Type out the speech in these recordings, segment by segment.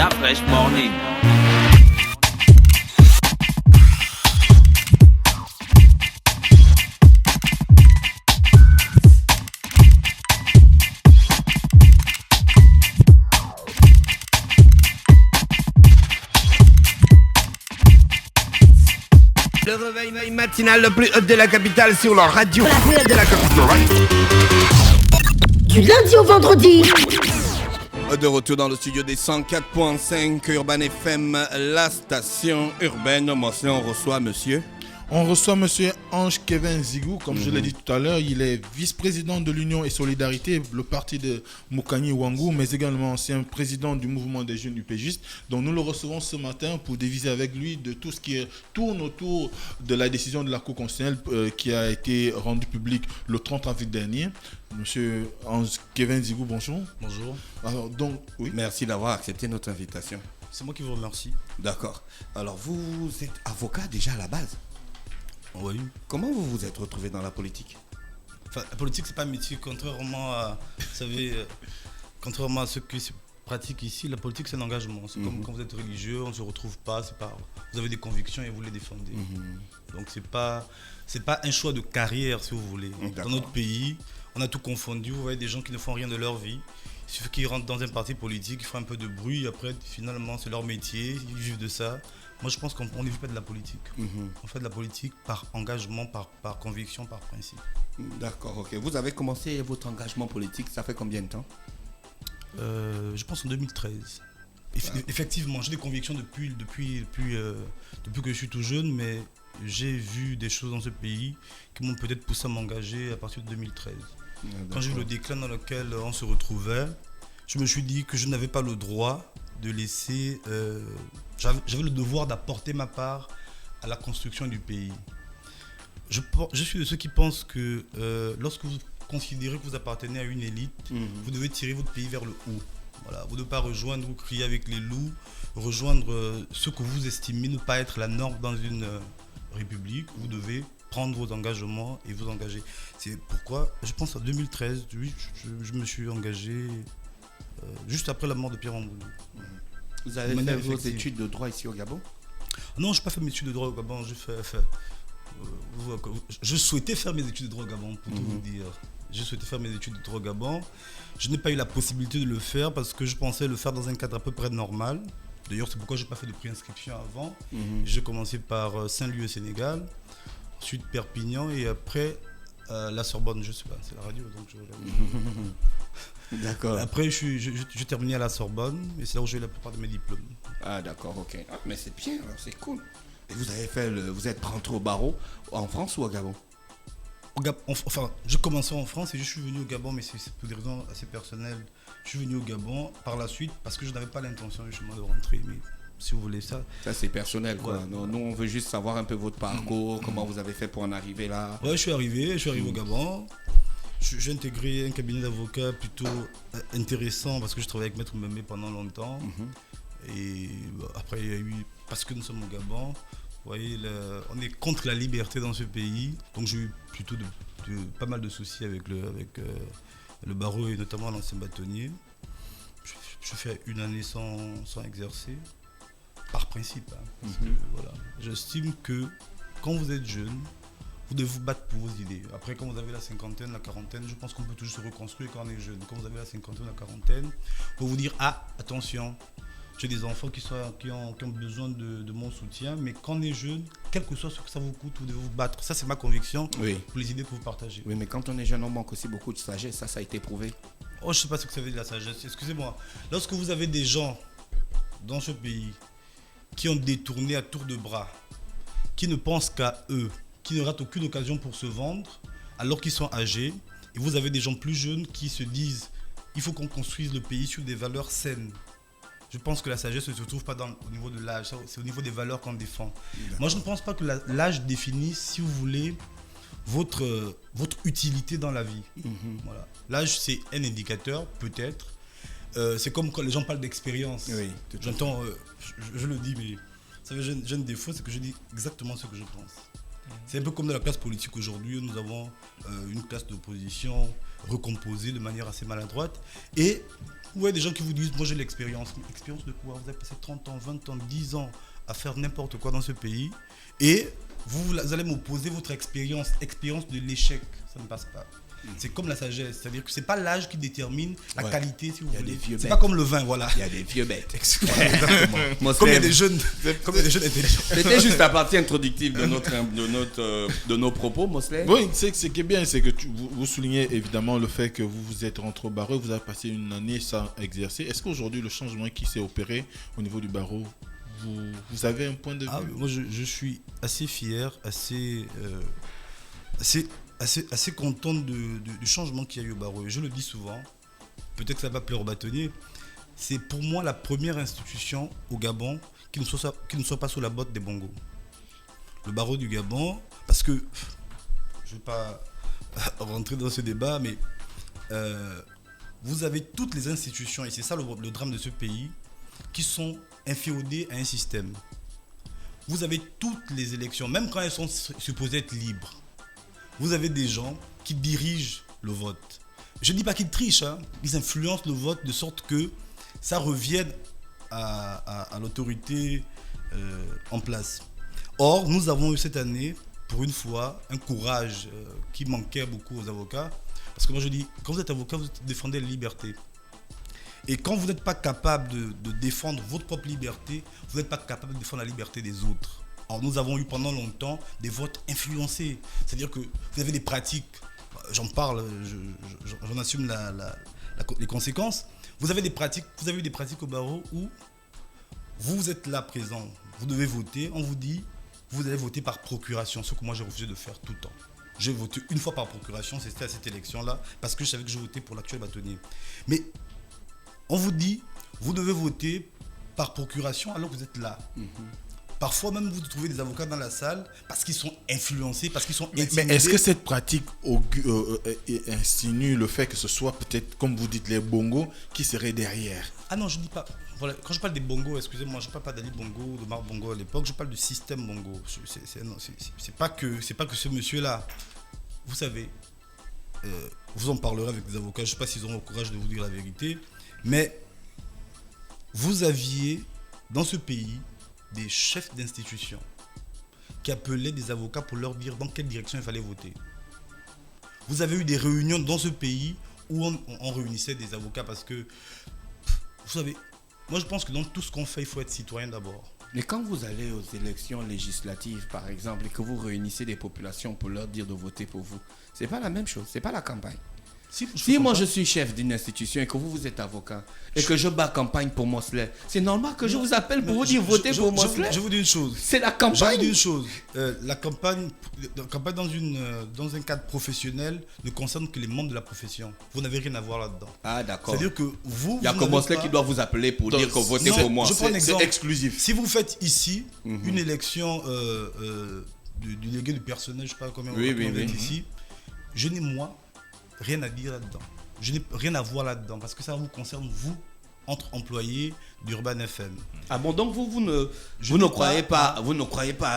La Fresh Morning. Le réveil matinal le plus haut de la capitale sur la radio. La plus haute de la capitale. Du lundi au vendredi. De retour dans le studio des 104.5 Urban FM, la station urbaine. Moi, on reçoit monsieur. On reçoit monsieur Ange Kevin Zigou, comme je l'ai dit tout à l'heure. Il est vice-président de l'Union et Solidarité, le parti de Mokani Wangou, mais également ancien président du mouvement des jeunes UPGistes. Donc nous le recevons ce matin pour diviser avec lui de tout ce qui tourne autour de la décision de la Cour constitutionnelle qui a été rendue publique le 30 avril dernier. Monsieur Ange Kevin Zigou, bonjour. Bonjour. Alors, donc, oui. Merci d'avoir accepté notre invitation. C'est moi qui vous remercie. D'accord. Alors vous êtes avocat déjà à la base. Oui. Comment vous vous êtes retrouvé dans la politique? Enfin, la politique, c'est pas un métier, contrairement à, vous savez, contrairement à ceux qui se pratiquent ici, la politique, c'est un engagement. C'est comme quand vous êtes religieux, on ne se retrouve pas, c'est pas, vous avez des convictions et vous les défendez. Donc c'est pas un choix de carrière, si vous voulez. Dans notre pays, on a tout confondu. Vous voyez des gens qui ne font rien de leur vie. Il suffit qu'ils rentrent dans un parti politique, ils font un peu de bruit, après, finalement, c'est leur métier, ils vivent de ça. Moi, je pense qu'on ne vit pas de la politique. On fait de la politique par engagement, par conviction, par principe. D'accord, ok. Vous avez commencé votre engagement politique, ça fait combien de temps? Je pense en 2013. Effectivement, j'ai des convictions depuis que je suis tout jeune, mais j'ai vu des choses dans ce pays qui m'ont peut-être poussé à m'engager à partir de 2013. Quand j'ai vu le déclin dans lequel on se retrouvait, je me suis dit que je n'avais pas le droit de laisser... j'avais le devoir d'apporter ma part à la construction du pays. Je suis de ceux qui pensent que lorsque vous considérez que vous appartenez à une élite, vous devez tirer votre pays vers le haut. Voilà. Vous ne devez pas rejoindre ou crier avec les loups, rejoindre ce que vous estimez ne pas être la norme dans une république. Vous devez prendre vos engagements et vous engager. C'est pourquoi, je pense en 2013, oui, je me suis engagé juste après la mort de Pierre Mamboundou. Vous avez fait vos études de droit ici au Gabon? Non, je n'ai pas fait mes études de droit au Gabon. Je souhaitais faire mes études de droit au Gabon, pour tout vous dire. Je souhaitais faire mes études de droit au Gabon. Je n'ai pas eu la possibilité de le faire parce que je pensais le faire dans un cadre à peu près normal. D'ailleurs, c'est pourquoi je n'ai pas fait de préinscription avant. J'ai commencé par Saint-Louis au Sénégal, ensuite Perpignan et après la Sorbonne. Je ne sais pas, c'est la radio donc je regarde. D'accord. Après, j'ai terminé à la Sorbonne et c'est là où j'ai eu la plupart de mes diplômes. Ah d'accord, ok. Ah, mais c'est bien, alors c'est cool. Et vous êtes rentré au barreau en France ou au Gabon? Enfin, j'ai commencé en France et je suis venu au Gabon, mais c'est pour des raisons assez personnelles. Je suis venu au Gabon par la suite parce que je n'avais pas l'intention justement de rentrer. Mais si vous voulez ça... Ça c'est personnel quoi. Ouais. Nous on veut juste savoir un peu votre parcours, comment vous avez fait pour en arriver là. Ouais, je suis arrivé au Gabon. J'ai intégré un cabinet d'avocats plutôt intéressant parce que je travaillais avec Maître Memé pendant longtemps. Et après, il y a eu, parce que nous sommes au Gabon, vous voyez, on est contre la liberté dans ce pays. Donc j'ai eu plutôt pas mal de soucis avec le barreau et notamment l'ancien bâtonnier. Je fais une année sans exercer, par principe. Parce que, voilà, j'estime que quand vous êtes jeune, vous devez vous battre pour vos idées. Après, quand vous avez la cinquantaine, la quarantaine, je pense qu'on peut toujours se reconstruire quand on est jeune. Quand vous avez la cinquantaine, la quarantaine, il faut vous dire, attention, j'ai des enfants qui ont besoin de mon soutien, mais quand on est jeune, quel que soit ce que ça vous coûte, vous devez vous battre. Ça, c'est ma conviction pour les idées que vous partagez. Oui, mais quand on est jeune, on manque aussi beaucoup de sagesse. Ça a été prouvé. Oh, je ne sais pas ce que ça veut dire la sagesse. Excusez-moi. Lorsque vous avez des gens dans ce pays qui ont détourné à tour de bras, qui ne pensent qu'à eux, qui ne ratent aucune occasion pour se vendre, alors qu'ils sont âgés, et vous avez des gens plus jeunes qui se disent il faut qu'on construise le pays sur des valeurs saines. Je pense que la sagesse ne se trouve pas au niveau de l'âge, c'est au niveau des valeurs qu'on défend. Moi, je ne pense pas que l'âge définisse, si vous voulez, votre utilité dans la vie. Voilà. L'âge, c'est un indicateur, peut-être. C'est comme quand les gens parlent d'expérience. Oui, j'entends, je le dis, mais vous savez, j'ai un défaut, c'est que je dis exactement ce que je pense. C'est un peu comme dans la classe politique aujourd'hui, nous avons une classe d'opposition recomposée de manière assez maladroite. Et Vous voyez des gens qui vous disent, moi j'ai l'expérience. Mais expérience de quoi? Vous avez passé 30 ans, 20 ans, 10 ans à faire n'importe quoi dans ce pays. Et vous allez m'opposer votre expérience de l'échec. Ça ne passe pas. C'est comme la sagesse, c'est-à-dire que c'est pas l'âge qui détermine la qualité, si vous voulez. C'est pas comme le vin, voilà. Il y a des vieux bêtes. Exactement. Comme il y a des jeunes intelligents. C'était juste la partie introductive de nos propos, Mosley. Oui, ce qui est bien, c'est que vous soulignez évidemment le fait que vous vous êtes rentré au barreau, vous avez passé une année sans exercer. Est-ce qu'aujourd'hui, le changement qui s'est opéré au niveau du barreau, vous avez un point de vue? Moi, je suis assez fier, assez content du changement qu'il y a eu au barreau. Et je le dis souvent, peut-être que ça va plaire aux bâtonniers, c'est pour moi la première institution au Gabon qui ne soit pas sous la botte des bongos. Le barreau du Gabon, parce que, je ne vais pas rentrer dans ce débat, mais vous avez toutes les institutions, et c'est ça le drame de ce pays, qui sont inféodées à un système. Vous avez toutes les élections, même quand elles sont supposées être libres. Vous avez des gens qui dirigent le vote. Je ne dis pas qu'ils trichent, hein. Ils influencent le vote de sorte que ça revienne à l'autorité en place. Or, nous avons eu cette année, pour une fois, un courage qui manquait beaucoup aux avocats. Parce que moi je dis, quand vous êtes avocat, vous défendez la liberté. Et quand vous n'êtes pas capable de défendre votre propre liberté, vous n'êtes pas capable de défendre la liberté des autres. Alors nous avons eu pendant longtemps des votes influencés. C'est-à-dire que vous avez des pratiques, j'en parle, j'en assume les conséquences. Vous avez eu des pratiques au barreau où vous êtes là présent, vous devez voter, on vous dit, vous allez voter par procuration, ce que moi j'ai refusé de faire tout le temps. J'ai voté une fois par procuration, c'était à cette élection-là, parce que je savais que je votais pour l'actuel bâtonnier. Mais on vous dit, vous devez voter par procuration alors que vous êtes là. Parfois même vous trouvez des avocats dans la salle parce qu'ils sont influencés, parce qu'ils sont intimidés. Mais est-ce que cette pratique insinue le fait que ce soit peut-être, comme vous dites, les bongos qui seraient derrière? Ah non, je ne dis pas. Voilà, quand je parle des bongos, excusez-moi, je ne parle pas d'Ali Bongo, de Marc Bongo à l'époque, je parle du système bongo. C'est pas que ce monsieur-là. Vous savez, vous en parlerez avec des avocats, je ne sais pas s'ils auront le courage de vous dire la vérité, mais vous aviez dans ce pays des chefs d'institution qui appelaient des avocats pour leur dire dans quelle direction il fallait voter. Vous avez eu des réunions dans ce pays où on réunissait des avocats parce que, vous savez, moi je pense que dans tout ce qu'on fait, il faut être citoyen d'abord. Mais quand vous allez aux élections législatives, par exemple, et que vous réunissez des populations pour leur dire de voter pour vous, c'est pas la même chose, c'est pas la campagne. Si moi je suis chef d'une institution et que vous êtes avocat et que je bats campagne pour Mosley, c'est normal que je vous appelle pour vous dire voter pour Mosley. Je vous dis une chose. C'est la campagne. Je vous dis une chose. La campagne dans un cadre professionnel ne concerne que les membres de la profession. Vous n'avez rien à voir là-dedans. Ah d'accord. C'est-à-dire que vous. Il y a que Mosley qui doit vous appeler pour dire que votez pour moi. C'est exclusif. Si vous faites ici une élection du délégué du personnel, je ne sais pas combien vous êtes ici, je n'ai moi rien à dire là-dedans. Je n'ai rien à voir là-dedans parce que ça vous concerne, vous, entre employés d'Urban FM. Ah bon, donc vous ne croyez pas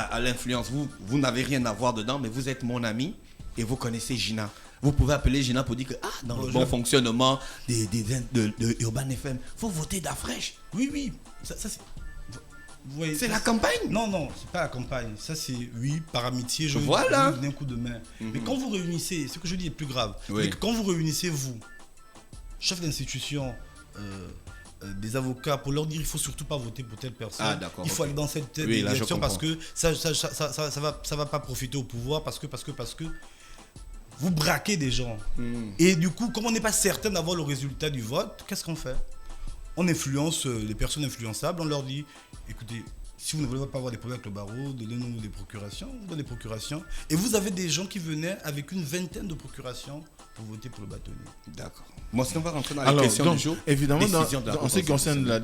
à l'influence, vous n'avez rien à voir dedans, mais vous êtes mon ami et vous connaissez Gina. Vous pouvez appeler Gina pour dire que dans le bon fonctionnement de Urban FM, il faut voter d'Afresh. Oui, ça c'est... Voyez, c'est la campagne? Non, c'est pas la campagne. Ça c'est, oui, par amitié, je voilà. vous donne un coup de main. Mais quand vous réunissez, ce que je dis est plus grave. Oui. Quand vous réunissez, vous, chef d'institution, des avocats, pour leur dire il faut surtout pas voter pour telle personne, il faut aller dans cette direction parce que ça va pas profiter au pouvoir, parce que vous braquez des gens. Et du coup, comme on n'est pas certain d'avoir le résultat du vote, qu'est-ce qu'on fait? On influence les personnes influençables, on leur dit, écoutez, si vous ne voulez pas avoir des problèmes avec le barreau, donnez-nous des procurations, on donne des procurations. Et vous avez des gens qui venaient avec une vingtaine de procurations pour voter pour le bâtonnier. D'accord. Moi, si on va rentrer dans les questions du jour. Évidemment, en ce qui concerne la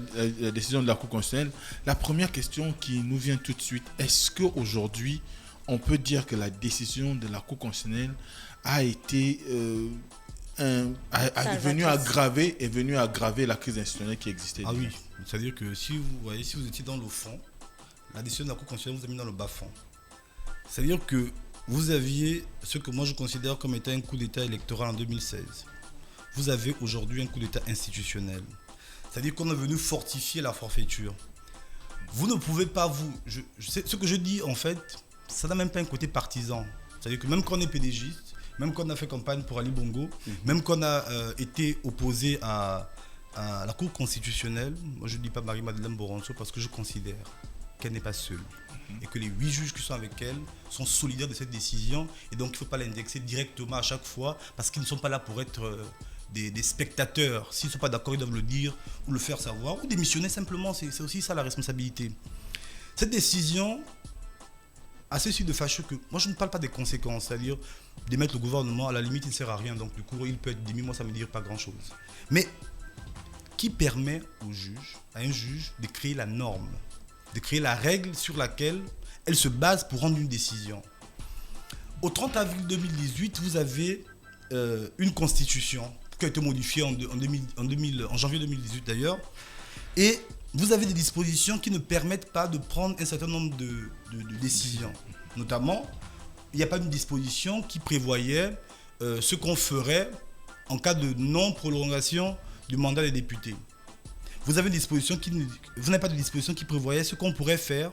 décision de la Cour constitutionnelle, la première question qui nous vient tout de suite, est-ce qu'aujourd'hui, on peut dire que la décision de la Cour constitutionnelle a été... est venu aggraver la crise institutionnelle qui existait. Ah oui, c'est-à-dire que si vous étiez dans le fond, la décision de la Cour constitutionnelle vous a mis dans le bas-fond. C'est-à-dire que vous aviez ce que moi je considère comme étant un coup d'État électoral en 2016. Vous avez aujourd'hui un coup d'État institutionnel. C'est-à-dire qu'on est venu fortifier la forfaiture. Vous ne pouvez pas ce que je dis en fait, ça n'a même pas un côté partisan. C'est-à-dire que même quand on est PDGiste, même quand on a fait campagne pour Ali Bongo, même quand on a été opposé à la Cour constitutionnelle, moi je ne dis pas Marie-Madeleine Boronso parce que je considère qu'elle n'est pas seule. Et que les 8 juges qui sont avec elle sont solidaires de cette décision. Et donc il ne faut pas l'indexer directement à chaque fois parce qu'ils ne sont pas là pour être des spectateurs. S'ils ne sont pas d'accord, ils doivent le dire ou le faire savoir ou démissionner simplement. C'est aussi ça la responsabilité. Cette décision a ceci de fâcheux que moi je ne parle pas des conséquences, c'est-à-dire démettre le gouvernement, à la limite il ne sert à rien. Donc du coup il peut être démis, moi ça ne me dit pas grand-chose. Mais qui permet à un juge de créer la norme, de créer la règle sur laquelle elle se base pour rendre une décision. Au 30 avril 2018, vous avez une constitution qui a été modifiée en janvier 2018 d'ailleurs, et vous avez des dispositions qui ne permettent pas de prendre un certain nombre de décisions. Notamment, il n'y a pas une disposition qui prévoyait ce qu'on ferait en cas de non-prolongation du mandat des députés. Vous n'avez pas de disposition qui prévoyait ce qu'on pourrait faire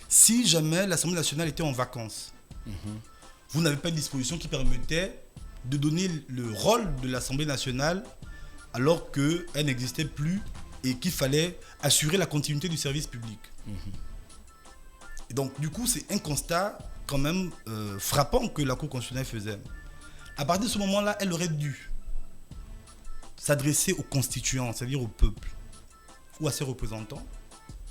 si jamais l'Assemblée nationale était en vacances. Vous n'avez pas de disposition qui permettait de donner le rôle de l'Assemblée nationale alors qu'elle n'existait plus et qu'il fallait assurer la continuité du service public. Et donc, du coup, c'est un constat quand même frappant que la Cour constitutionnelle faisait. À partir de ce moment-là, elle aurait dû s'adresser aux constituants, c'est-à-dire au peuple, ou à ses représentants,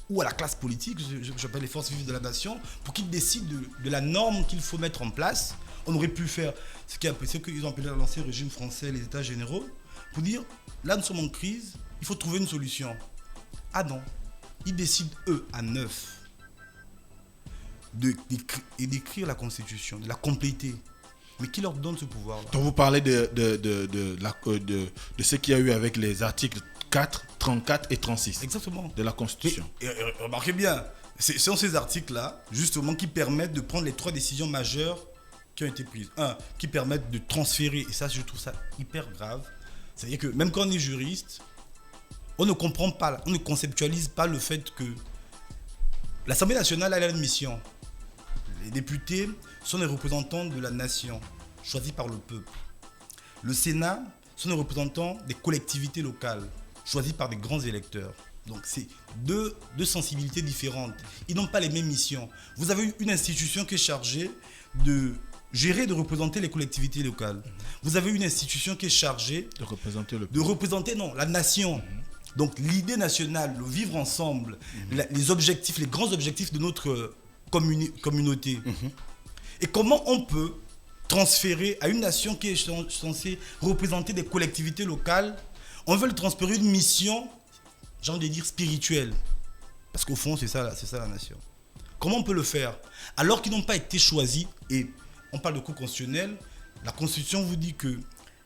ou à la classe politique, j'appelle les forces vives de la nation, pour qu'ils décident de la norme qu'il faut mettre en place. On aurait pu faire ce qu'ils ont appelé l'ancien régime français, les états généraux, pour dire, là nous sommes en crise, il faut trouver une solution. Ah non, ils décident eux, à 9, d'écrire la constitution, de la compléter. Mais qui leur donne ce pouvoir-là? Donc vous parlez de ce qu'il y a eu avec les articles 4, 34 et 36 Exactement. De la Constitution. Et remarquez bien, ce sont ces articles-là, justement, qui permettent de prendre les 3 décisions majeures qui ont été prises. Un, qui permettent de transférer, et ça, je trouve ça hyper grave. C'est-à-dire que même quand on est juriste, on ne comprend pas, on ne conceptualise pas le fait que l'Assemblée nationale a une mission. Les députés sont les représentants de la nation, choisis par le peuple. Le Sénat sont les représentants des collectivités locales, choisis par des grands électeurs. Donc c'est deux sensibilités différentes. Ils n'ont pas les mêmes missions. Vous avez une institution qui est chargée de gérer, de représenter les collectivités locales. Vous avez une institution qui est chargée de représenter le peuple. De représenter, non, la nation. Donc l'idée nationale, le vivre ensemble, les objectifs, les grands objectifs de notre communauté. Et comment on peut transférer à une nation qui est censée représenter des collectivités locales, on veut lui transférer une mission, j'ai envie de dire spirituelle. Parce qu'au fond, c'est ça la nation. Comment on peut le faire? Alors qu'ils n'ont pas été choisis, et on parle de Cour constitutionnelle, la Constitution vous dit que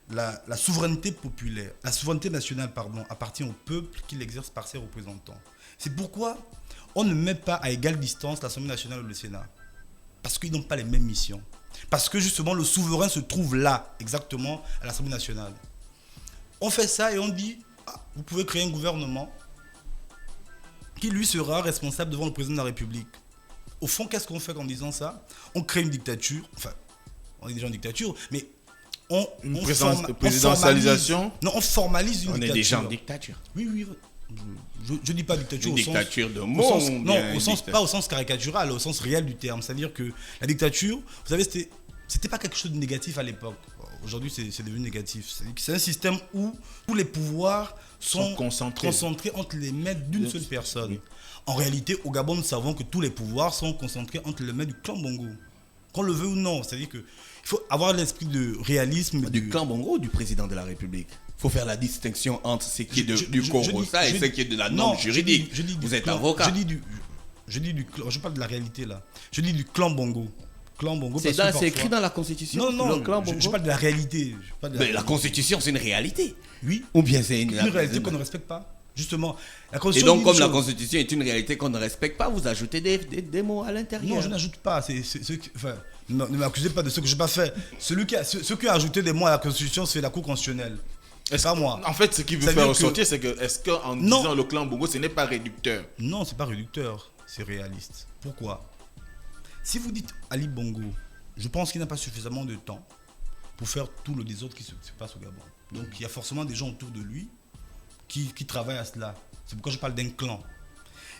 la souveraineté populaire, la souveraineté nationale, appartient au peuple qui l'exerce par ses représentants. C'est pourquoi on ne met pas à égale distance l'Assemblée nationale ou le Sénat. Parce qu'ils n'ont pas les mêmes missions. Parce que justement, le souverain se trouve là, exactement, à l'Assemblée nationale. On fait ça et on dit, vous pouvez créer un gouvernement qui, lui, sera responsable devant le président de la République. Au fond, qu'est-ce qu'on fait en disant ça? On crée une dictature. Enfin, on est déjà en dictature, mais une présidentialisation. On formalise une dictature. On est déjà en dictature. Oui. Je ne dis pas dictature une au dictature sens, de mots. Pas au sens caricatural, au sens réel du terme. C'est-à-dire que la dictature, vous savez, c'était pas quelque chose de négatif à l'époque. Aujourd'hui, c'est devenu négatif. C'est un système où tous les pouvoirs sont concentrés entre les mains d'une seule personne. Oui. En réalité, au Gabon, nous savons que tous les pouvoirs sont concentrés entre les mains du clan Bongo. Qu'on le veut ou non. C'est-à-dire qu'il faut avoir l'esprit de réalisme. Du clan Bongo ou du président de la République? Il faut faire la distinction entre ce qui est du Corossa et ce qui est de la norme juridique. Vous êtes avocat. Je parle de la réalité là. Je dis du clan Bongo. C'est écrit dans la Constitution. Non, je parle de la réalité. Mais la Constitution, c'est une réalité. Oui. Ou bien c'est une réalité qu'on ne respecte pas. Justement. Et donc, comme la Constitution est une réalité qu'on ne respecte pas, vous ajoutez des mots à l'intérieur. Non, je n'ajoute pas. Ne m'accusez pas de ce que je n'ai pas fait. Ceux qui ont ajouté des mots à la Constitution, c'est la Cour constitutionnelle. Pas moi. En fait, ce qu'il veut faire ressortir, c'est que est-ce qu'en disant le clan Bongo, ce n'est pas réducteur? Non, c'est pas réducteur, c'est réaliste. Pourquoi? Si vous dites Ali Bongo, je pense qu'il n'a pas suffisamment de temps pour faire tout le désordre qui se passe au Gabon. Donc il y a forcément des gens autour de lui qui travaillent à cela. C'est pourquoi je parle d'un clan.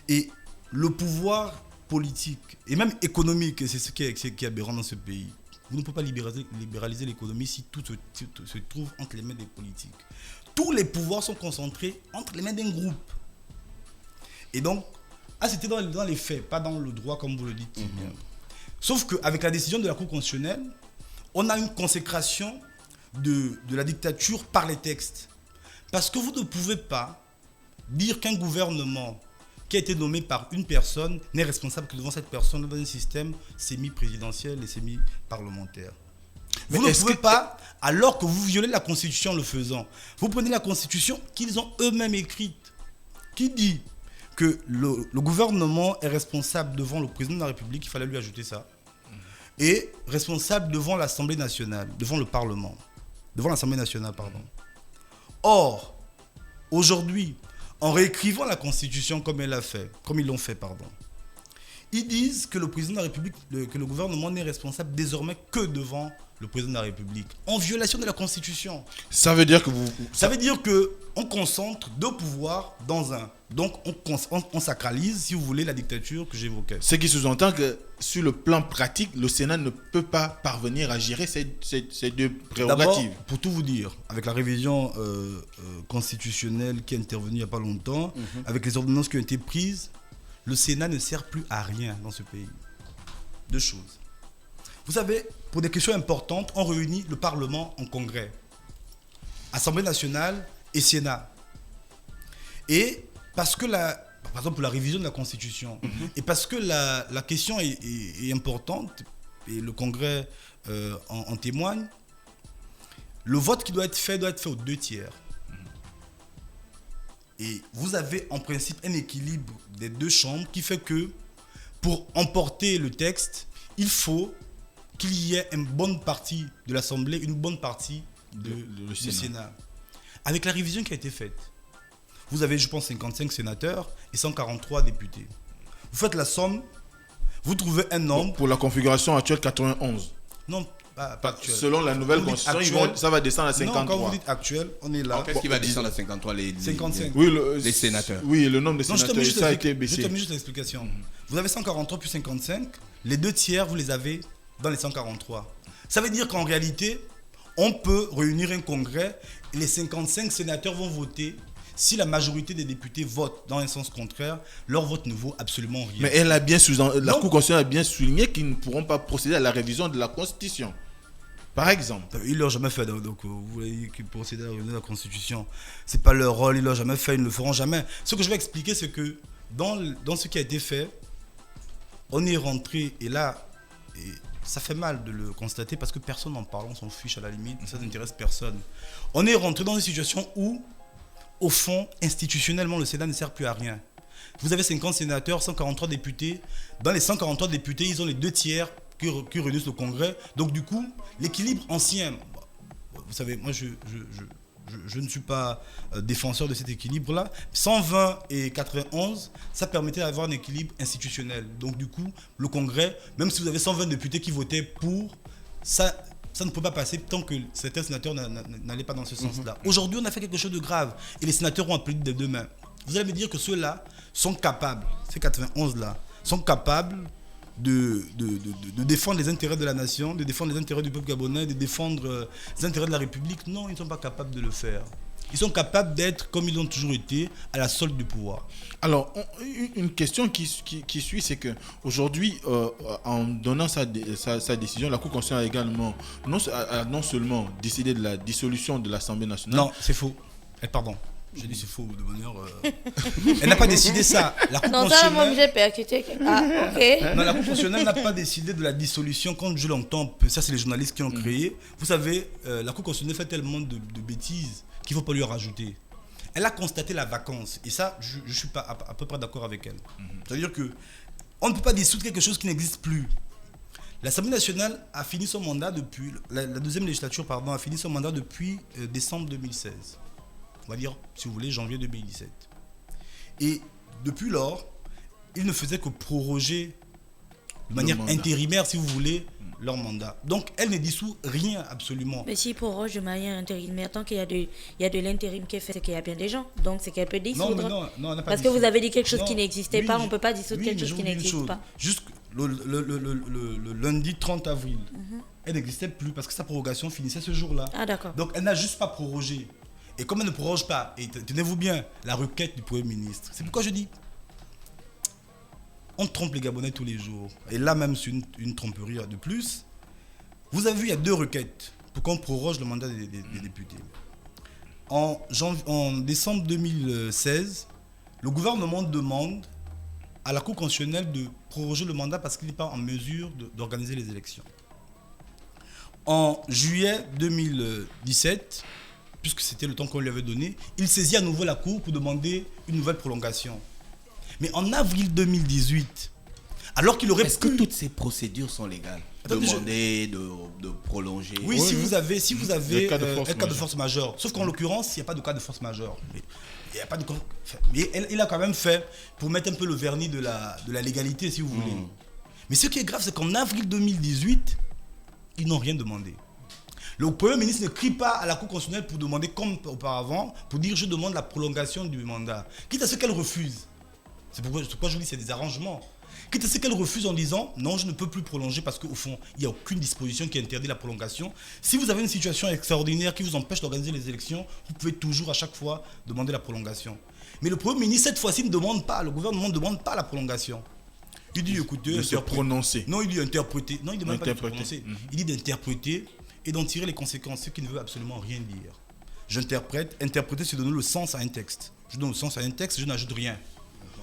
Et le pouvoir politique et même économique, c'est ce qui est aberrant dans ce pays. Vous ne pouvez pas libéraliser l'économie si tout se trouve entre les mains des politiques. Tous les pouvoirs sont concentrés entre les mains d'un groupe. Et donc, c'était dans les faits, pas dans le droit comme vous le dites. Sauf qu'avec la décision de la Cour constitutionnelle, on a une consécration de la dictature par les textes. Parce que vous ne pouvez pas dire qu'un gouvernement qui a été nommé par une personne n'est responsable que devant cette personne dans un système semi-présidentiel et semi-parlementaire. Vous ne pouvez pas, alors que vous violez la Constitution en le faisant. Vous prenez la Constitution qu'ils ont eux-mêmes écrite, qui dit que le gouvernement est responsable devant le président de la République, il fallait lui ajouter ça, et responsable devant l'Assemblée nationale, devant le Parlement, devant l'Assemblée nationale, pardon. Or, aujourd'hui, en réécrivant la Constitution comme ils l'ont fait, ils disent que le président de la République, que le gouvernement n'est responsable désormais que devant le président de la République, en violation de la Constitution. Ça veut dire que Ça veut dire qu'on concentre deux pouvoirs dans un. Donc on sacralise, si vous voulez, la dictature que j'évoquais. Ce qui sous-entend que sur le plan pratique, le Sénat ne peut pas parvenir à gérer ces deux prérogatives. D'abord, pour tout vous dire, avec la révision constitutionnelle qui est intervenue il n'y a pas longtemps, avec les ordonnances qui ont été prises, le Sénat ne sert plus à rien dans ce pays. Deux choses. Vous savez, pour des questions importantes, on réunit le Parlement en congrès, Assemblée nationale et Sénat. Et parce que par exemple pour la révision de la Constitution, et parce que la question est importante, et le congrès en témoigne, le vote qui doit être fait aux 2/3. Et vous avez en principe un équilibre des deux chambres qui fait que pour emporter le texte, il faut qu'il y ait une bonne partie de l'Assemblée, une bonne partie du Sénat. Avec la révision qui a été faite, vous avez, je pense, 55 sénateurs et 143 députés. Vous faites la somme, vous trouvez un nombre... Pour la configuration actuelle, 91. Non, pas actuelle. Selon la nouvelle constitution, ça va descendre à 53. Non, quand vous dites actuel, on est là. Qu'est-ce qui va descendre à 53 55. Les sénateurs. Oui, le nombre de sénateurs, ça a été baissé. Je termine juste l'explication. Vous avez 143 plus 55, les 2/3, vous les avez dans les 143. Ça veut dire qu'en réalité, on peut réunir un congrès et les 55 sénateurs vont voter. Si la majorité des députés votent dans un sens contraire, leur vote ne vaut absolument rien. Mais la Cour constitutionnelle a bien souligné qu'ils ne pourront pas procéder à la révision de la Constitution. Par exemple. Ils ne l'ont jamais fait. Donc vous voulez qu'ils procèdent à la révision de la Constitution. Ce n'est pas leur rôle, ils ne l'ont jamais fait, ils ne le feront jamais. Ce que je vais expliquer, c'est que dans ce qui a été fait, on est rentré, et là, ça fait mal de le constater parce que personne n'en parle, on s'en fiche à la limite, ça n'intéresse personne. On est rentré dans une situation où, au fond, institutionnellement, le Sénat ne sert plus à rien. Vous avez 50 sénateurs, 143 députés. Dans les 143 députés, ils ont les 2/3 qui réunissent le Congrès. Donc du coup, l'équilibre ancien, vous savez, moi je ne suis pas défenseur de cet équilibre-là. 120 et 91, ça permettait d'avoir un équilibre institutionnel. Donc du coup, le Congrès, même si vous avez 120 députés qui votaient pour, ça ne peut pas passer tant que certains sénateurs n'allaient pas dans ce sens-là. Aujourd'hui, on a fait quelque chose de grave et les sénateurs ont appelé de demain. Vous allez me dire que ceux-là sont capables, ces 91-là, sont capables de défendre les intérêts de la nation, de défendre les intérêts du peuple gabonais, de défendre les intérêts de la République. Non, ils ne sont pas capables de le faire. Ils sont capables d'être, comme ils l'ont toujours été, à la solde du pouvoir. Alors, une question qui suit, c'est qu'aujourd'hui, en donnant sa décision, la Cour constitutionnelle a également non seulement décidé de la dissolution de l'Assemblée nationale... Non, c'est faux. Pardon. J'ai dit c'est faux de manière... Elle n'a pas décidé ça. La Cour constitutionnelle... la Cour constitutionnelle n'a pas décidé de la dissolution. Quand je l'entends, ça c'est les journalistes qui l'ont créé. Vous savez, la Cour constitutionnelle fait tellement de bêtises qu'il ne faut pas lui en rajouter. Elle a constaté la vacance. Et ça, je ne suis pas à peu près d'accord avec elle. C'est-à-dire qu'on ne peut pas dissoudre quelque chose qui n'existe plus. L'Assemblée nationale a fini son mandat depuis, la deuxième législature, pardon, a fini son mandat depuis décembre 2016. On va dire, si vous voulez, janvier 2017. Et depuis lors, il ne faisait que proroger de manière intérimaire, si vous voulez, leur mandat. Donc, elle ne dissout rien absolument. Mais si proroge de manière intérimaire, tant qu'il y a de l'intérim qui est fait, c'est qu'il y a bien des gens. Donc, c'est qu'elle peut dissoudre. Non, on n'a pas Parce que vous avez dit quelque chose qui n'existait pas, on ne peut pas dissoudre quelque chose qui n'existe pas. Juste le lundi 30 avril, elle n'existait plus parce que sa prorogation finissait ce jour-là. Ah, d'accord. Donc, elle n'a juste pas prorogé. Et comme elle ne proroge pas, et tenez-vous bien, la requête du Premier ministre, c'est pourquoi je dis, on trompe les Gabonais tous les jours. Et là même, c'est une tromperie de plus. Vous avez vu, il y a 2 requêtes pour qu'on proroge le mandat des députés. En décembre 2016, le gouvernement demande à la Cour constitutionnelle de proroger le mandat parce qu'il n'est pas en mesure d'organiser les élections. En juillet 2017, puisque c'était le temps qu'on lui avait donné, il saisit à nouveau la Cour pour demander une nouvelle prolongation. Mais en avril 2018, alors qu'il aurait Est-ce que toutes ces procédures sont légales? Demander de prolonger. Oui, si vous avez un cas de force majeure. Sauf qu'en l'occurrence, il n'y a pas de cas de force majeure. Il y a pas de... Mais il a quand même fait pour mettre un peu le vernis de la légalité, si vous voulez. Mais ce qui est grave, c'est qu'en avril 2018, ils n'ont rien demandé. Le Premier ministre ne crie pas à la Cour constitutionnelle pour demander, comme auparavant, pour dire je demande la prolongation du mandat. Quitte à ce qu'elle refuse. C'est pourquoi je vous dis c'est des arrangements. Quitte à ce qu'elle refuse en disant non, je ne peux plus prolonger parce qu'au fond, il n'y a aucune disposition qui interdit la prolongation. Si vous avez une situation extraordinaire qui vous empêche d'organiser les élections, vous pouvez toujours à chaque fois demander la prolongation. Mais le Premier ministre, cette fois-ci, ne demande pas, le gouvernement ne demande pas la prolongation. Il dit écoutez, se prononcer. Non, il dit interpréter. Non, il ne demande pas de se prononcer. Il dit d'interpréter et d'en tirer les conséquences, ce qui ne veut absolument rien dire. J'interprète, interpréter, c'est donner le sens à un texte. Je donne le sens à un texte, je n'ajoute rien.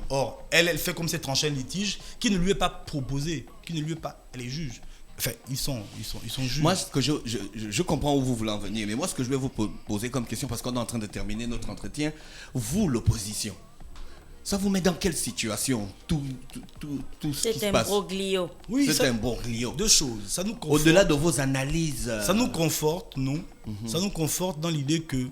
Or, elle fait comme si elle tranchait un litige qui ne lui est pas proposé, qui ne lui est pas... Elle est juge. Enfin, ils sont juges. Moi, ce que je comprends où vous voulez en venir, mais moi, ce que je vais vous poser comme question, parce qu'on est en train de terminer notre entretien, vous, l'opposition, ça vous met dans quelle situation tout ce qui se passe? C'est un broglio. Oui, c'est un broglio. 2 choses. Ça nous conforte, au-delà de vos analyses... Ça nous conforte, nous. Ça nous conforte dans l'idée que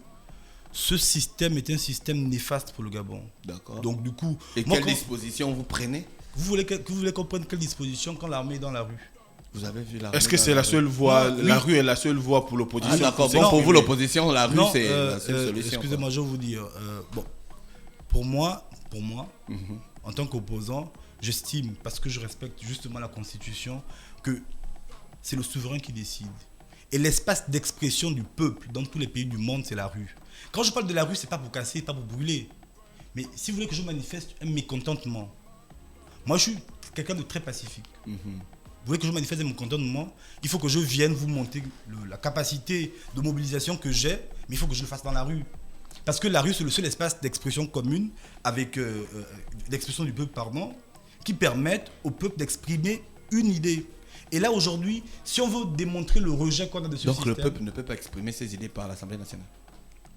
ce système est un système néfaste pour le Gabon. D'accord. Donc du coup... Et quelles dispositions vous prenez? Vous voulez qu'on prenne quelle disposition quand l'armée est dans la rue? Vous avez vu l'armée? Est-ce que c'est la seule voie? La rue est la seule voie pour l'opposition? Ah, d'accord. Bon, pour vous, l'opposition, la rue, c'est la seule solution. Excusez-moi, je vais vous dire. Pour moi, en tant qu'opposant, j'estime, parce que je respecte justement la Constitution, que c'est le souverain qui décide. Et l'espace d'expression du peuple dans tous les pays du monde, c'est la rue. Quand je parle de la rue, c'est pas pour casser, pas pour brûler. Mais si vous voulez que je manifeste un mécontentement, moi je suis quelqu'un de très pacifique. Vous voulez que je manifeste un mécontentement, il faut que je vienne vous montrer la capacité de mobilisation que j'ai, mais il faut que je le fasse dans la rue. Parce que la rue, c'est le seul espace d'expression commune, avec d'expression du peuple, qui permettent au peuple d'exprimer une idée. Et là, aujourd'hui, si on veut démontrer le rejet qu'on a de ce système... Donc le peuple ne peut pas exprimer ses idées par l'Assemblée nationale?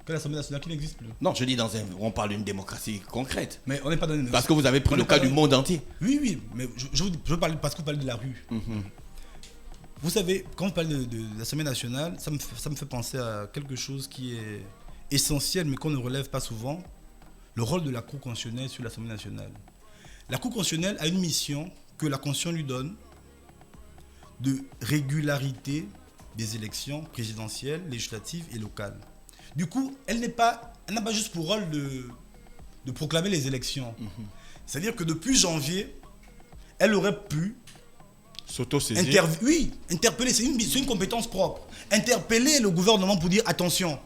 Quelle Assemblée nationale qui n'existe plus? Non, je dis on parle d'une démocratie concrète. Mais on n'est pas dans une... Parce que vous avez pris le cas du monde entier. Oui, mais je parle parce que vous parlez de la rue. Vous savez, quand vous parlez de l'Assemblée nationale, ça me fait penser à quelque chose qui est essentiel, mais qu'on ne relève pas souvent, le rôle de la Cour constitutionnelle sur l'Assemblée nationale. La Cour constitutionnelle a une mission que la Constitution lui donne de régularité des élections présidentielles, législatives et locales. Du coup, elle n'a pas juste pour rôle de proclamer les élections. C'est-à-dire que depuis janvier, elle aurait pu s'auto-saisir. Interpeller, c'est une compétence propre. Interpeller le gouvernement pour dire attention,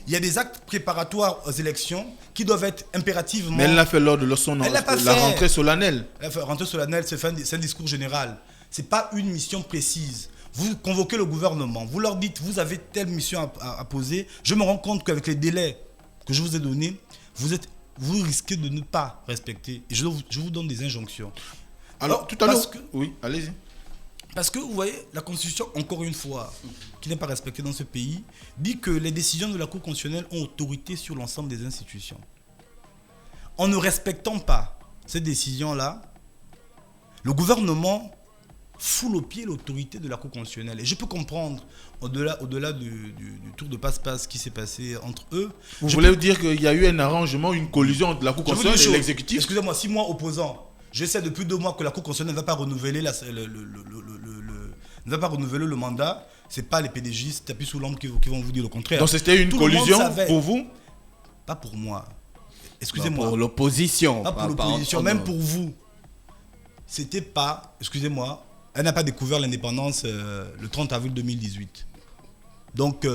il y a des actes préparatoires aux élections qui doivent être impérativement... Mais elle l'a fait lors de la rentrée solennelle. La rentrée solennelle, c'est un discours général. Ce n'est pas une mission précise. Vous convoquez le gouvernement, vous leur dites, vous avez telle mission à poser. Je me rends compte qu'avec les délais que je vous ai donnés, vous risquez de ne pas respecter. Et je vous donne des injonctions. Alors, tout à l'heure... Oui, allez-y. Parce que, vous voyez, la Constitution, encore une fois, qui n'est pas respectée dans ce pays, dit que les décisions de la Cour constitutionnelle ont autorité sur l'ensemble des institutions. En ne respectant pas ces décisions-là, le gouvernement foule au pied l'autorité de la Cour constitutionnelle. Et je peux comprendre, au-delà du tour de passe-passe qui s'est passé entre eux. Vous voulez dire qu'il y a eu un arrangement, une collusion entre la Cour constitutionnelle et l'exécutif? Excusez-moi, si moi, opposant, je sais depuis 2 mois que la Cour constitutionnelle ne va pas renouveler le mandat, c'est pas les PDGistes tapis sous l'ombre qui vont vous dire le contraire. Donc c'était une collusion pour vous? Pas pour moi. Excusez-moi. Pour l'opposition. Pas pour l'opposition, même pour vous. C'était pas, excusez-moi, elle n'a pas découvert l'indépendance le 30 avril 2018. Donc,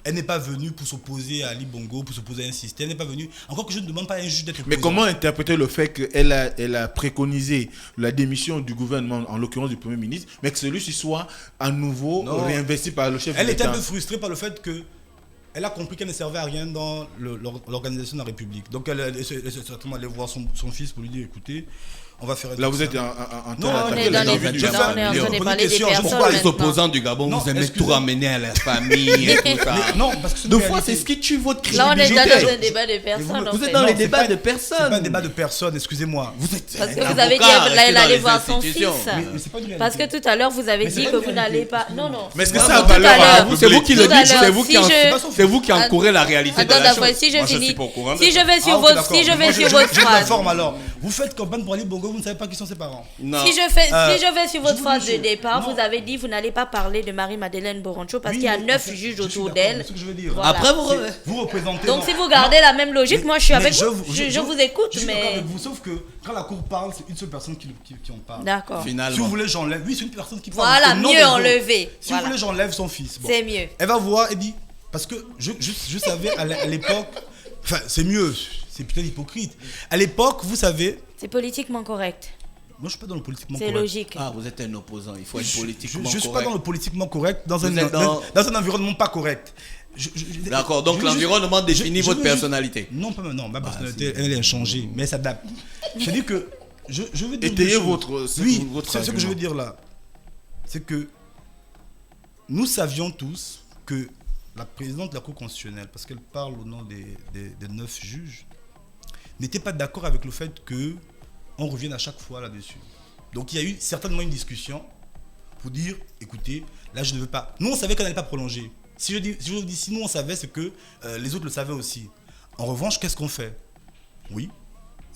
elle n'est pas venue pour s'opposer à Ali Bongo, pour s'opposer à un système. Elle n'est pas venue. Encore que je ne demande pas à un juge d'être opposant. Mais comment interpréter le fait qu'elle a préconisé la démission du gouvernement, en l'occurrence du Premier ministre, mais que celui-ci soit à nouveau réinvesti par le chef de l'État? Elle était un peu frustrée par le fait que elle a compris qu'elle ne servait à rien dans l'organisation de la République. Donc, elle est certainement allée voir son fils pour lui dire, écoutez, on va faire... Là, vous êtes en train de parler des personnes. Pourquoi les opposants du Gabon, vous aimez tout ramener à la famille et tout ça? Non, parce que deux fois, c'est ce qui tue votre crédibilité. Là, on est déjà dans un débat de personnes. Vous êtes dans les débats de personnes. C'est pas un débat de personnes, excusez-moi. Parce que vous avez dit qu'elle allait voir son fils. Parce que tout à l'heure, vous avez dit que vous n'allez pas... Non. Mais est-ce que ça a valeur? C'est vous qui le dites, c'est vous qui encourez la réalité de la chose. Si je vais sur votre phrase... Vous faites campagne pour Ali Bongo, vous ne savez pas qui sont ses parents. Non. Si je vais sur votre phrase de départ, vous avez dit vous n'allez pas parler de Marie-Madeleine Boroncho parce qu'il y a 9 juges autour d'elle. C'est ce que je veux dire. Voilà. Après, vous représentez. Donc si vous gardez la même logique, moi je suis avec vous. Je vous écoute, je suis mais. avec vous, sauf que quand la cour parle, c'est une seule personne qui en parle. D'accord. Finalement. Si vous voulez, j'enlève. Oui, c'est une personne qui parle. Voilà, mieux enlever. Si vous voulez, j'enlève son fils. C'est mieux. Elle va voir et dit parce que je savais à l'époque. Enfin, c'est mieux. C'est peut-être hypocrite. À l'époque, vous savez. C'est politiquement correct. Moi, je suis pas dans le politiquement correct. C'est logique. Ah, vous êtes un opposant. Il faut être politiquement correct. Je suis pas dans le politiquement correct, dans un environnement pas correct. D'accord, donc l'environnement définit votre personnalité. Non, pas maintenant. Ma personnalité, elle est inchangée, mais elle s'adapte. C'est-à-dire que je veux dire. Étayez votre. Oui, c'est ce que je veux dire là. C'est que nous savions tous que la présidente de la Cour constitutionnelle, parce qu'elle parle au nom des 9 juges, n'était pas d'accord avec le fait qu'on revienne à chaque fois là-dessus. Donc il y a eu certainement une discussion pour dire, écoutez, là je ne veux pas. Nous on savait qu'elle n'allait pas prolonger. Si je dis si nous on savait, c'est que les autres le savaient aussi. En revanche, qu'est-ce qu'on fait? Oui,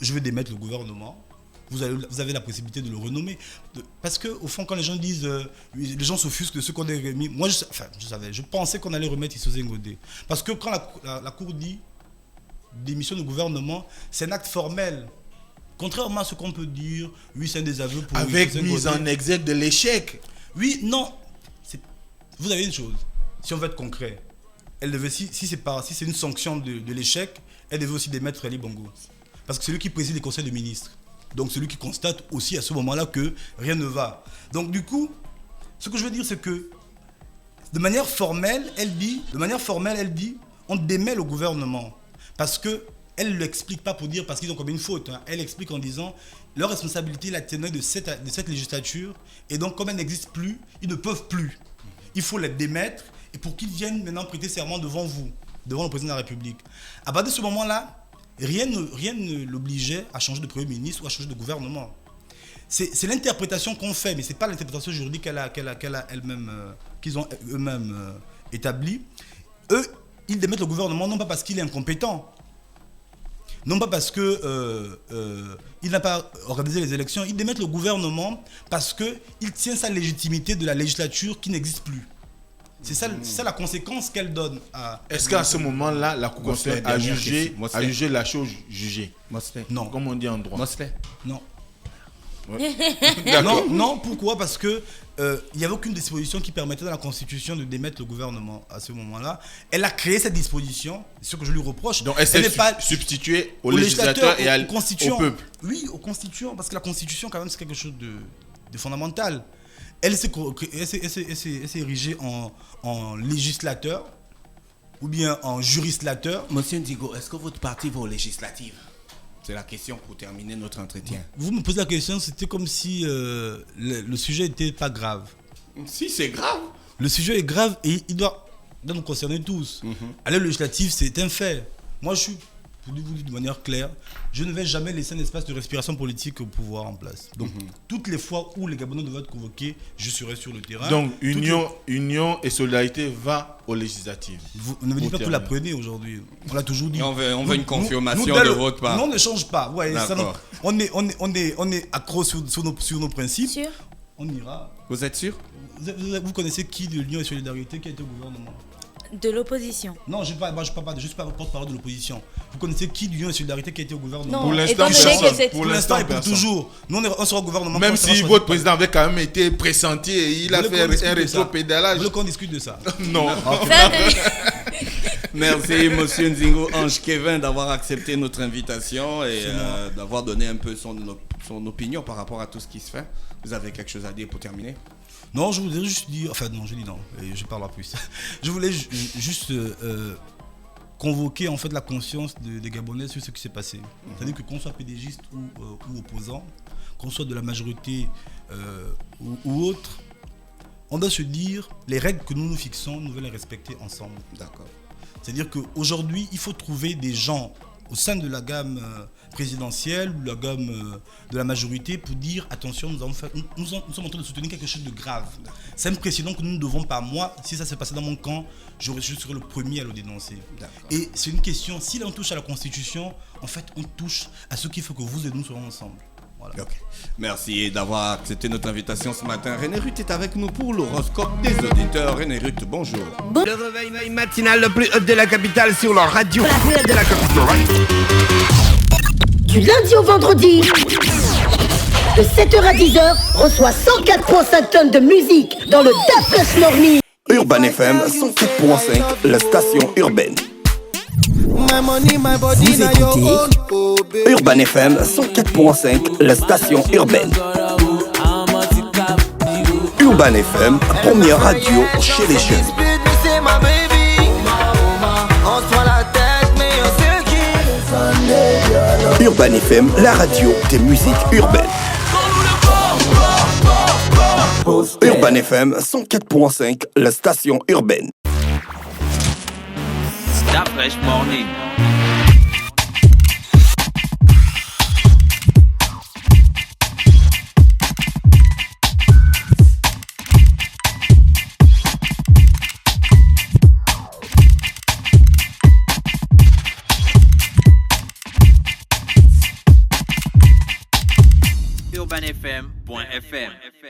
je vais démettre le gouvernement. Vous avez la possibilité de le renommer. Parce qu'au fond, quand les gens disent, les gens s'offusquent de ce qu'on a remis. Moi, je pensais qu'on allait remettre Issozé Ngodé. Parce que quand la Cour dit démission du gouvernement, c'est un acte formel. Contrairement à ce qu'on peut dire, oui, c'est un désaveu pour avec mise en exergue de l'échec. Oui, non. Vous avez une chose. Si on veut être concret, elle devait, si c'est une sanction de l'échec, elle devait aussi démettre Ali Bongo. Parce que c'est lui qui préside les conseils de ministres. Donc celui qui constate aussi à ce moment-là que rien ne va. Donc du coup, ce que je veux dire, c'est que de manière formelle, elle dit, on démet le gouvernement. Parce qu'elle ne l'explique pas pour dire parce qu'ils ont commis une faute. Hein. Elle explique en disant leur responsabilité, la tenue de cette législature. Et donc comme elle n'existe plus, ils ne peuvent plus. Il faut les démettre et pour qu'ils viennent maintenant prêter serment devant vous, devant le président de la République. À partir de ce moment-là, rien ne l'obligeait à changer de Premier ministre ou à changer de gouvernement. C'est l'interprétation qu'on fait, mais ce n'est pas l'interprétation juridique qu'ils ont eux-mêmes établie. Eux, ils démettent le gouvernement non pas parce qu'il est incompétent, non pas parce qu'il n'a pas organisé les élections, ils démettent le gouvernement parce qu'il tient sa légitimité de la législature qui n'existe plus. C'est ça la conséquence qu'elle donne à... Est-ce qu'à ce moment-là, la Cour constitutionnelle a jugé la chose jugée? Non. Comme on dit en droit. Non. Ouais. Non, pourquoi? Parce que il n'y avait aucune disposition qui permettait dans la Constitution de démettre le gouvernement à ce moment-là. Elle a créé cette disposition, c'est ce que je lui reproche. Donc elle s'est substituée au législateur et au peuple. Oui, au constituant, parce que la Constitution quand même c'est quelque chose de fondamental. Elle s'est érigée en législateur ou bien en jurislateur. Monsieur Ndigo, est-ce que votre parti va aux législatives? C'est la question pour terminer notre entretien. Vous me posez la question, c'était comme si le sujet n'était pas grave. Si, c'est grave. Le sujet est grave et il doit nous concerner tous. Aller aux législatives, c'est un fait. Moi, je suis pour vous dire de manière claire, je ne vais jamais laisser un espace de respiration politique au pouvoir en place. Donc, toutes les fois où les Gabonais doivent être convoqués, je serai sur le terrain. Donc, union et solidarité va aux législatives. Vous ne me dites pas que vous la prenez aujourd'hui. On l'a toujours dit. On veut une confirmation de votre part. Non, on ne change pas. Ouais, ça, on est accro sur nos principes. Sûr. On ira. Vous êtes sûr? Vous connaissez qui de l'Union et Solidarité qui a été au gouvernement? De l'opposition. Non, je ne suis pas porte-parole de l'opposition. Vous connaissez qui de l'Union et Solidarité qui a été au gouvernement? Non, pour l'instant, pour l'instant et pour toujours. Nous, on sera au gouvernement. Même si votre président avait quand même été pressenti et il a fait un rétro-pédalage. Vous voulez qu'on discute de ça? Non. Merci, monsieur Nzingo Ange Kevin, d'avoir accepté notre invitation et d'avoir donné un peu son opinion par rapport à tout ce qui se fait. Vous avez quelque chose à dire pour terminer? Non, je voulais juste dire... Enfin, non, je dis non. Je parle plus. Je voulais juste convoquer en fait la conscience des Gabonais sur ce qui s'est passé. C'est-à-dire que qu'on soit pédégiste ou opposant, qu'on soit de la majorité ou autre, on doit se dire les règles que nous nous fixons, nous devons les respecter ensemble. D'accord. C'est-à-dire qu'aujourd'hui, il faut trouver des gens au sein de la gamme présidentielle ou la gamme de la majorité pour dire attention, nous sommes en train de soutenir quelque chose de grave. C'est un précédent que nous ne devons pas. Moi, si ça s'est passé dans mon camp, je serai le premier à le dénoncer. Et c'est une question, si on touche à la Constitution, en fait, on touche à ce qu'il faut que vous et nous soyons ensemble. Voilà. Okay. Merci d'avoir accepté notre invitation ce matin. René Ruth est avec nous pour l'horoscope des auditeurs. René Ruth, bonjour. Le réveil matinal le plus haut de la capitale sur la radio. La plus haute de la capitale. Du lundi au vendredi, de 7h à 10h, reçoit 104,5 tonnes de musique dans le DAF Morning. Urban FM 104.5, la station urbaine. Vous écoutez Urban FM 104.5, la station urbaine. Urban FM, première radio chez les jeunes. Urban FM, la radio des musiques urbaines. Urban FM 104.5, la station urbaine. Fresh morning. UrbanFM.fm